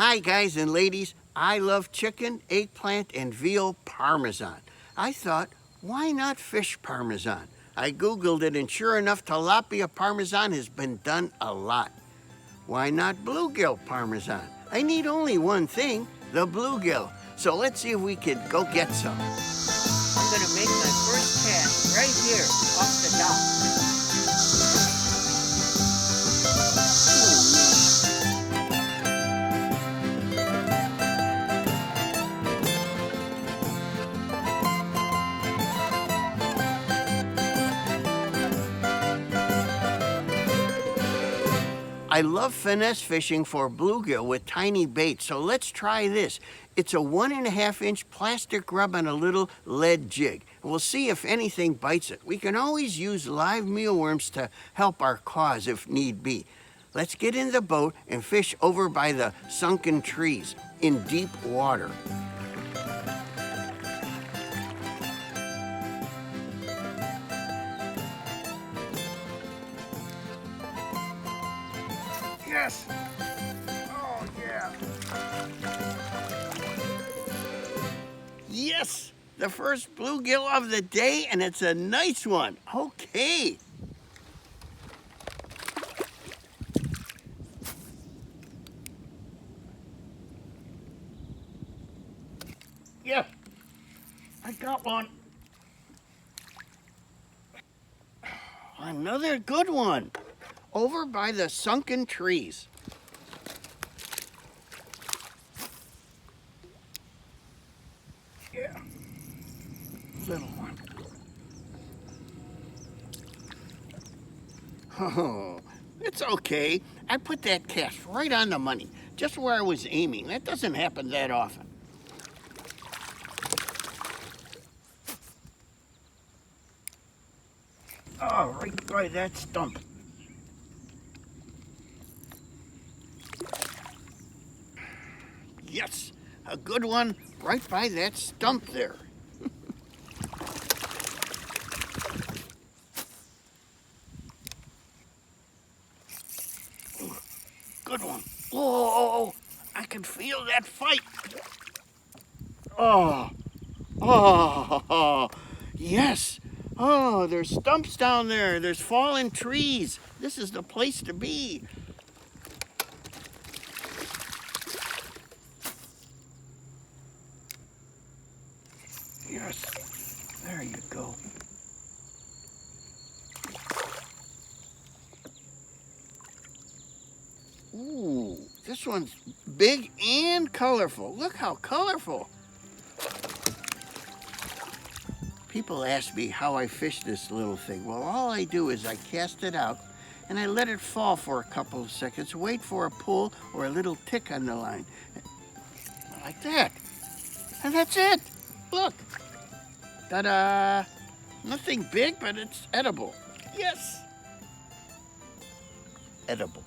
Hi guys and ladies, I love chicken, eggplant, and veal parmesan. I thought, why not fish parmesan? I Googled it and sure enough, tilapia parmesan has been done a lot. Why not bluegill parmesan? I need only one thing, the bluegill. So let's see if we can go get some. I'm gonna make my first cast right here off the dock. I love finesse fishing for bluegill with tiny bait, so let's try this. It's a 1.5-inch plastic rub on a little lead jig. We'll see if anything bites it. We can always use live mealworms to help our cause if need be. Let's get in the boat and fish over by the sunken trees in deep water. Yes! Oh, yeah! Yes! The first bluegill of the day, and it's a nice one. Okay. Yeah, I got one. Another good one. Over by the sunken trees. Yeah, little one. Oh, it's okay. I put that cast right on the money, just where I was aiming. That doesn't happen that often. Oh, right by that stump. Yes, a good one right by that stump there. Good one. Oh, I can feel that fight. Oh, yes. Oh, there's stumps down there. There's fallen trees. This is the place to be. Yes, there you go. Ooh, this one's big and colorful. Look how colorful. People ask me how I fish this little thing. Well, all I do is I cast it out and I let it fall for a couple of seconds, wait for a pull or a little tick on the line. Like that. And that's it. Look. Ta-da! Nothing big, but it's edible. Yes! Edible.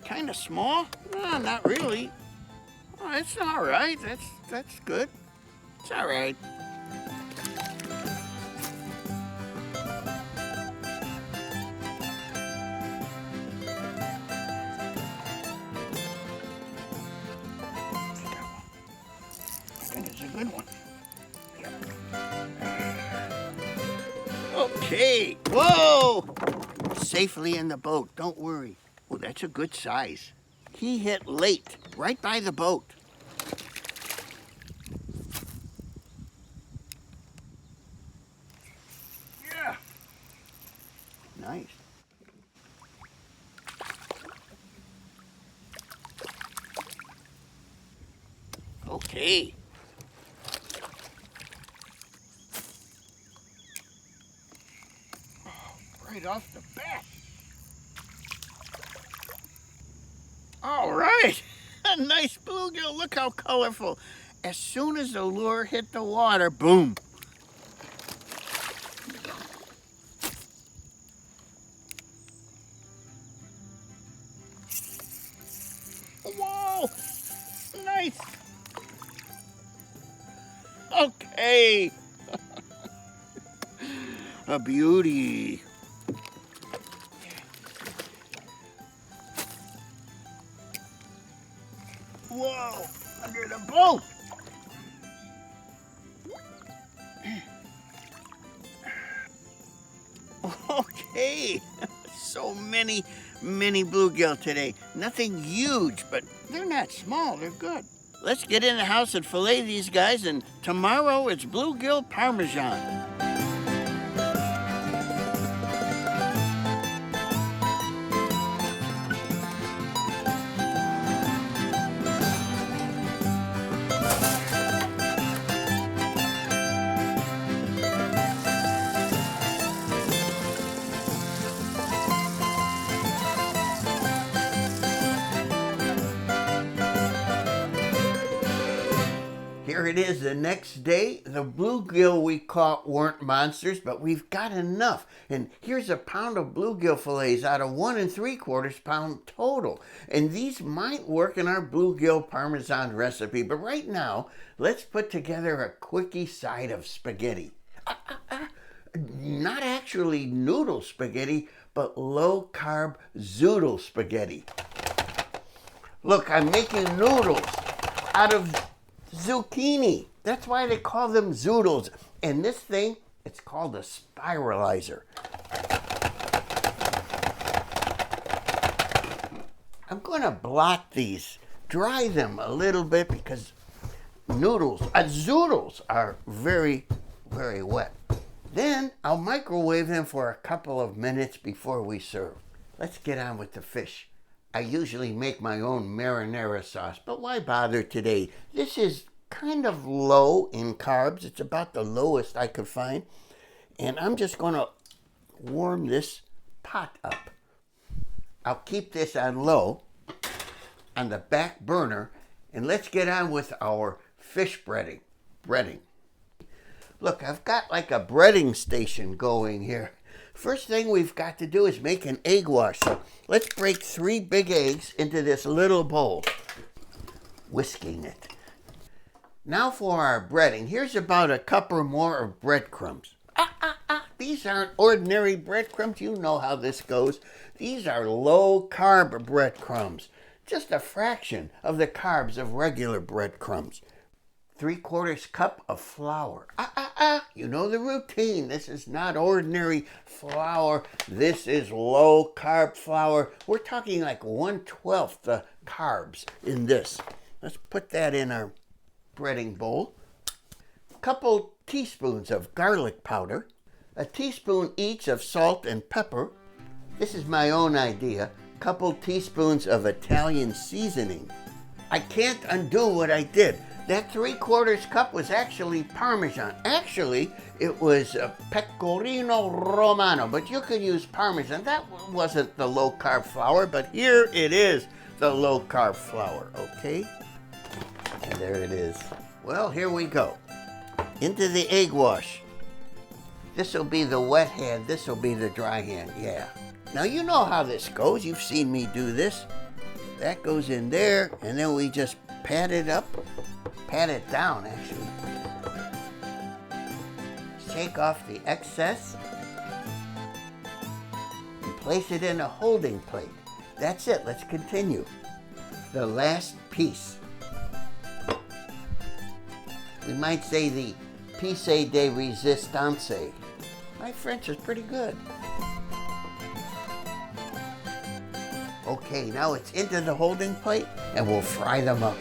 Kind of small? No, not really. Oh, it's all right. That's good. It's all right. It's a good one. Okay. Whoa! Safely in the boat. Don't worry. Oh, that's a good size. He hit late, right by the boat. Yeah. Nice. Okay. Right off the bat. All right. A nice bluegill. Look how colorful. As soon as the lure hit the water, boom. Whoa! Nice. Okay. A beauty. Whoa, under the boat. Okay, so many bluegill today. Nothing huge, but they're not small, they're good. Let's get in the house and fillet these guys, and tomorrow it's bluegill parmesan. Here it is the next day. The bluegill we caught weren't monsters, but we've got enough. And here's a pound of bluegill fillets out of 1 3/4 pound total. And these might work in our bluegill parmesan recipe. But right now, let's put together a quickie side of spaghetti. Not actually noodle spaghetti, but low-carb zoodle spaghetti. Look, I'm making noodles out of zucchini. That's why they call them zoodles. And this thing, it's called a spiralizer. I'm going to blot these, dry them a little bit because zoodles are very, very wet. Then I'll microwave them for a couple of minutes before we serve. Let's get on with the fish. I usually make my own marinara sauce, but why bother today? This is kind of low in carbs. It's about the lowest I could find. And I'm just going to warm this pot up. I'll keep this on low, on the back burner, and let's get on with our fish breading. Look, I've got like a breading station going here. First thing we've got to do is make an egg wash. So let's break 3 big eggs into this little bowl, whisking it. Now for our breading. Here's about a cup or more of breadcrumbs. These aren't ordinary breadcrumbs. You know how this goes. These are low-carb breadcrumbs. Just a fraction of the carbs of regular breadcrumbs. 3/4 cup of flour. You know the routine. This is not ordinary flour. This is low-carb flour. We're talking like 1/12 the carbs in this. Let's put that in our breading bowl. A couple teaspoons of garlic powder. A teaspoon each of salt and pepper. This is my own idea. A couple teaspoons of Italian seasoning. I can't undo what I did. That 3/4 cup was actually Parmesan. Actually, it was a Pecorino Romano, but you could use Parmesan. That wasn't the low-carb flour, but here it is, the low-carb flour, okay? And there it is. Well, here we go. Into the egg wash. This will be the wet hand, this will be the dry hand, yeah. Now you know how this goes. You've seen me do this. That goes in there, and then we just pat it up. Pat it down, actually. Take off the excess and place it in a holding plate. That's it. Let's continue. The last piece. We might say the piece de resistance. My French is pretty good. Okay, now it's into the holding plate and we'll fry them up.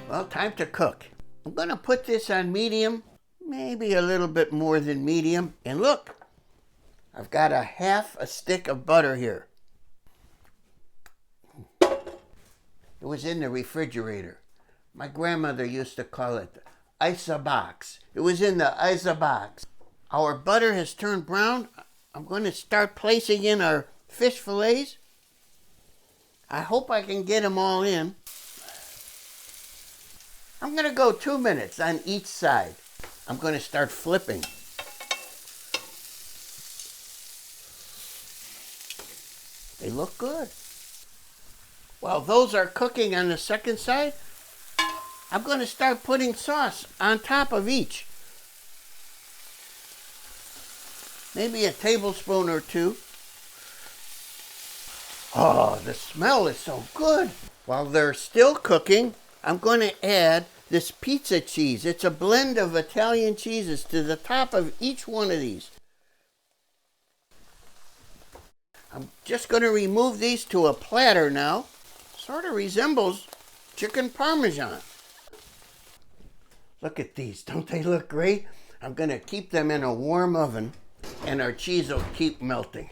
Well, time to cook. I'm gonna put this on medium, maybe a little bit more than medium. And look, I've got a half a stick of butter here. It was in the refrigerator. My grandmother used to call it ice-a-box. It was in the ice-a-box. Our butter has turned brown. I'm going to start placing in our fish fillets. I hope I can get them all in. I'm going to go 2 minutes on each side. I'm going to start flipping. They look good. While those are cooking on the second side, I'm going to start putting sauce on top of each. maybe a tablespoon or two. Oh, the smell is so good. While they're still cooking, I'm going to add this pizza cheese. It's a blend of Italian cheeses to the top of each one of these. I'm just going to remove these to a platter now. Sort of resembles chicken parmesan. Look at these. Don't they look great? I'm going to keep them in a warm oven and our cheese will keep melting.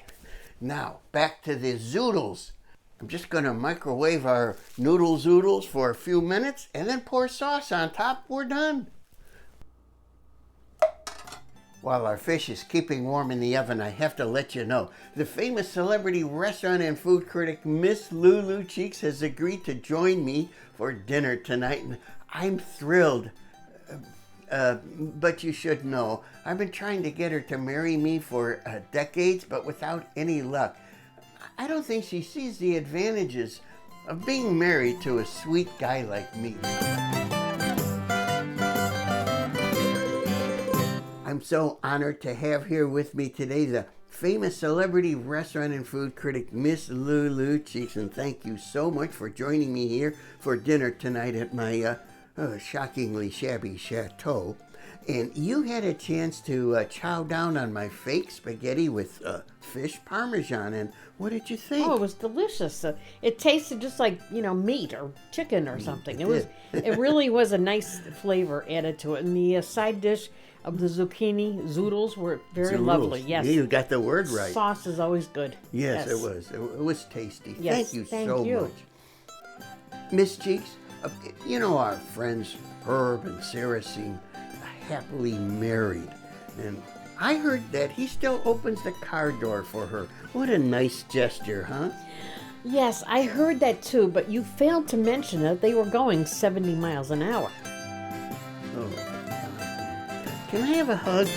Now, back to the zoodles. I'm just going to microwave our noodle zoodles for a few minutes and then pour sauce on top. We're done. While our fish is keeping warm in the oven, I have to let you know, the famous celebrity restaurant and food critic Miss Lulu Cheeks has agreed to join me for dinner tonight, and I'm thrilled. But you should know, I've been trying to get her to marry me for decades, but without any luck. I don't think she sees the advantages of being married to a sweet guy like me. I'm so honored to have here with me today the famous celebrity restaurant and food critic Miss Lulu Cheeks, and thank you so much for joining me here for dinner tonight at my shockingly shabby chateau. And you had a chance to chow down on my fake spaghetti with fish parmesan, and what did you think? Oh, it was delicious. It tasted just like, meat or chicken or something. It really was a nice flavor added to it. And the side dish of the zucchini zoodles were very lovely. Yes, you got the word right. Sauce is always good. Yes, it was. It was tasty. Yes, thank you thank so you. much, Miss Cheeks. Our friends Herb and Sarah seem happily married, and I heard that he still opens the car door for her. What a nice gesture, huh? Yes, I heard that too, but you failed to mention that they were going 70 miles an hour. Oh. Can I have a hug?